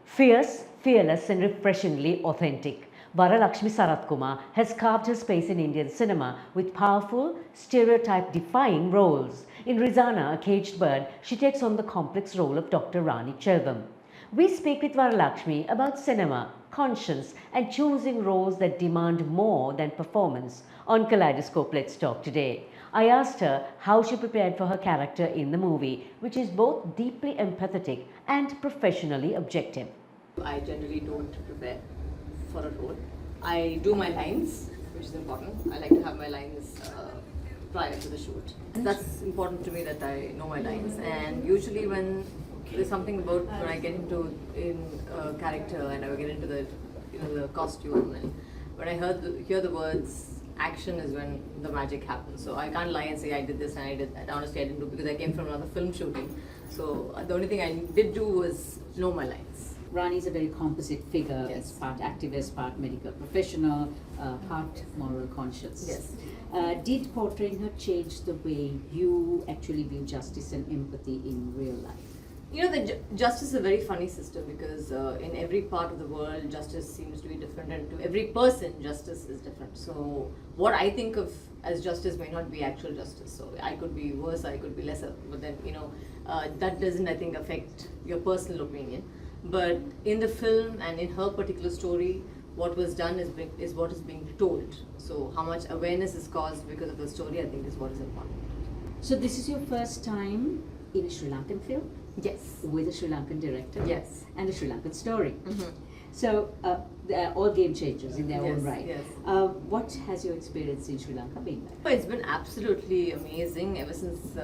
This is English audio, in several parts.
Fierce, fearless and refreshingly authentic, Varalaxmi Sarathkumar has carved her space in Indian cinema with powerful, stereotype-defying roles. In Rizana, a caged bird, she takes on the complex role of Dr. Rani Chelvam. We speak with Varalaxmi about cinema, conscience and choosing roles that demand more than performance. On Kaleidoscope, let's talk today. I asked her how she prepared for her character in the movie, which is both deeply empathetic and professionally objective. I generally don't prepare for a role. I do my lines, which is important. I like to have my lines prior to the shoot. That's important to me, that I know my lines. And usually when there's something about when I get into character and I get into the costume, and when I hear the words action is when the magic happens. So I can't lie and say I did this and I did that. Honestly, I didn't do, because I came from another film shooting. So the only thing I did do was know my lines. Rani is a very composite figure. Yes. It's part activist, part medical professional, part moral conscious. Yes. Did portraying her change the way you actually view justice and empathy in real life? You know, justice is a very funny system, because in every part of the world, justice seems to be different, and to every person, justice is different. So what I think of as justice may not be actual justice. So I could be worse, I could be lesser, but then, that doesn't, I think, affect your personal opinion. But in the film and in her particular story, what was done is what is being told. So how much awareness is caused because of the story, I think, is what is important. So this is your first time in a Sri Lankan film? Yes. With a Sri Lankan director? Yes. And a Sri Lankan story? Mm-hmm. So they are all game changers in their own right. Yes. What has your experience in Sri Lanka been like? It's been absolutely amazing ever since,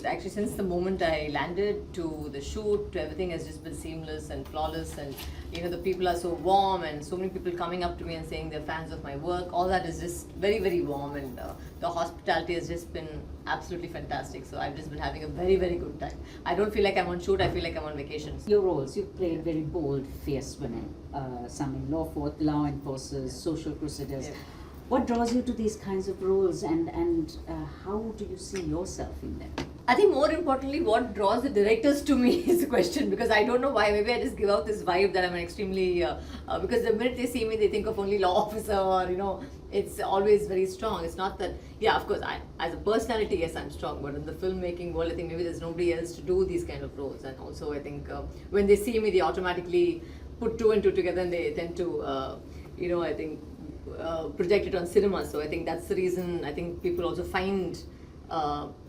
actually since the moment I landed to the shoot, to everything has just been seamless and flawless, and the people are so warm, and so many people coming up to me and saying they're fans of my work. All that is just very, very warm, and the hospitality has just been absolutely fantastic. So I've just been having a very, very good time. I don't feel like I'm on shoot, I feel like I'm on vacation. Your roles, you've played very bold, fierce women, some in law enforcers, social crusaders. Yeah. What draws you to these kinds of roles, and how do you see yourself in them? I think more importantly, what draws the directors to me is the question, because I don't know why. Maybe I just give out this vibe that I'm an extremely, because the minute they see me, they think of only law officer, or, it's always very strong. It's not that, yeah, of course, as a personality, yes, I'm strong, but in the filmmaking world, I think maybe there's nobody else to do these kind of roles. And also, I think when they see me, they automatically put two and two together, and they tend to, I think, project it on cinema. So I think that's the reason I think people also find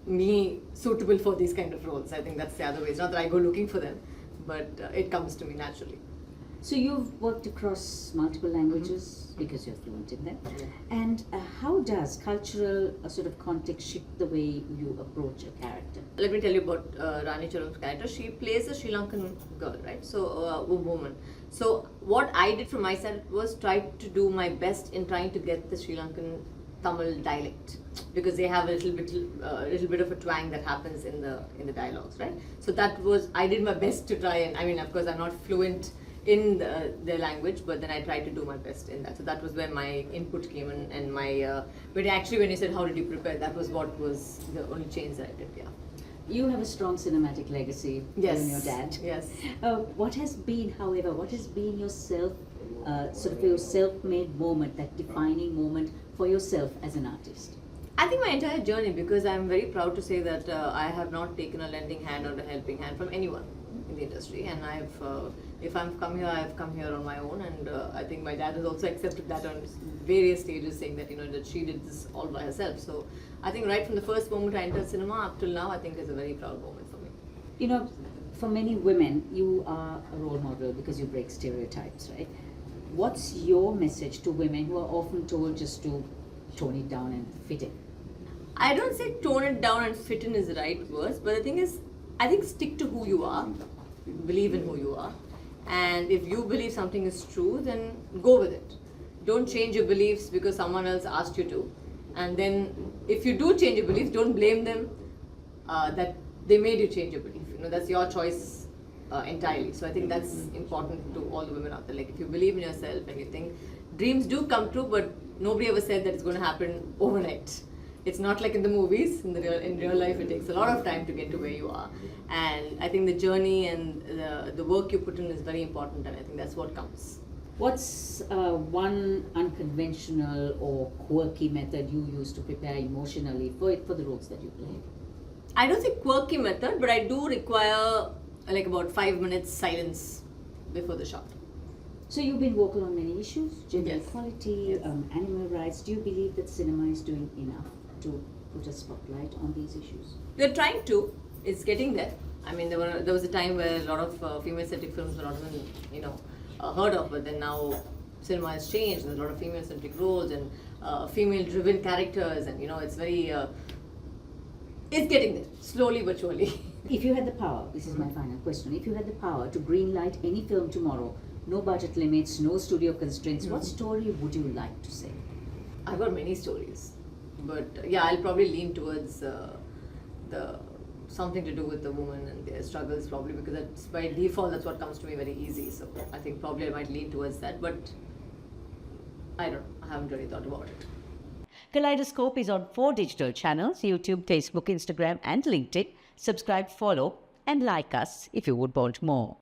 me suitable for these kind of roles. I think that's the other way. It's not that I go looking for them, but it comes to me naturally. So you've worked across multiple languages because you're fluent in them. Yeah. And how does cultural sort of context shift the way you approach a character? Let me tell you about Rani Chelvam's character. She plays a Sri Lankan girl, right? So a woman. So what I did from my side was try to do my best in trying to get the Sri Lankan Tamil dialect, because they have a little bit of a twang that happens in the dialogues, right? So I did my best to try, and I mean, of course, I'm not fluent in their language, but then I tried to do my best in that. So that was where my input came in, and my when you said how did you prepare, that was what was the only change that I did. Yeah. You have a strong cinematic legacy. Yes. You and your dad. Yes. What has been your your self-made moment, that defining moment for yourself as an artist? I think my entire journey, because I'm very proud to say that I have not taken a lending hand or a helping hand from anyone in the industry, and if I've come here, I've come here on my own, and I think my dad has also accepted that on various stages, saying that that she did this all by herself. So I think right from the first moment I entered cinema up till now, I think is a very proud moment for me. For many women, you are a role model because you break stereotypes, right? What's your message to women who are often told just to tone it down and fit in? I don't say tone it down and fit in is the right words, but the thing is, I think stick to who you are, believe in who you are, and if you believe something is true, then go with it. Don't change your beliefs because someone else asked you to, and then if you do change your beliefs, don't blame them that they made you change your belief. That's your choice entirely. So I think that's important to all the women out there. Like, if you believe in yourself and you think dreams do come true, but nobody ever said that it's going to happen overnight. It's not like in the movies. In real life, it takes a lot of time to get to where you are. And I think the journey and the work you put in is very important, and I think that's what counts. What's one unconventional or quirky method you use to prepare emotionally for the roles that you play? I don't think quirky method, but I do require like about 5 minutes silence before the shot. So you've been vocal on many issues, gender Yes. equality, Yes. Animal rights. Do you believe that cinema is doing enough to put a spotlight on these issues? They're trying to. It's getting there. I mean, there was a time where a lot of female-centric films were not even heard of, but then now cinema has changed. There's a lot of female-centric roles and female-driven characters, and it's very. It's getting there, slowly but surely. If you had the power, this is my final question, if you had the power to greenlight any film tomorrow, no budget limits, no studio constraints, what story would you like to say? I've got many stories, but yeah, I'll probably lean towards the something to do with the woman and their struggles, probably because that's by default that's what comes to me very easy. So I think probably I might lean towards that, but I don't know. I haven't really thought about it. Kaleidoscope is on 4 digital channels: YouTube, Facebook, Instagram, and LinkedIn. Subscribe, follow, and like us if you would want more.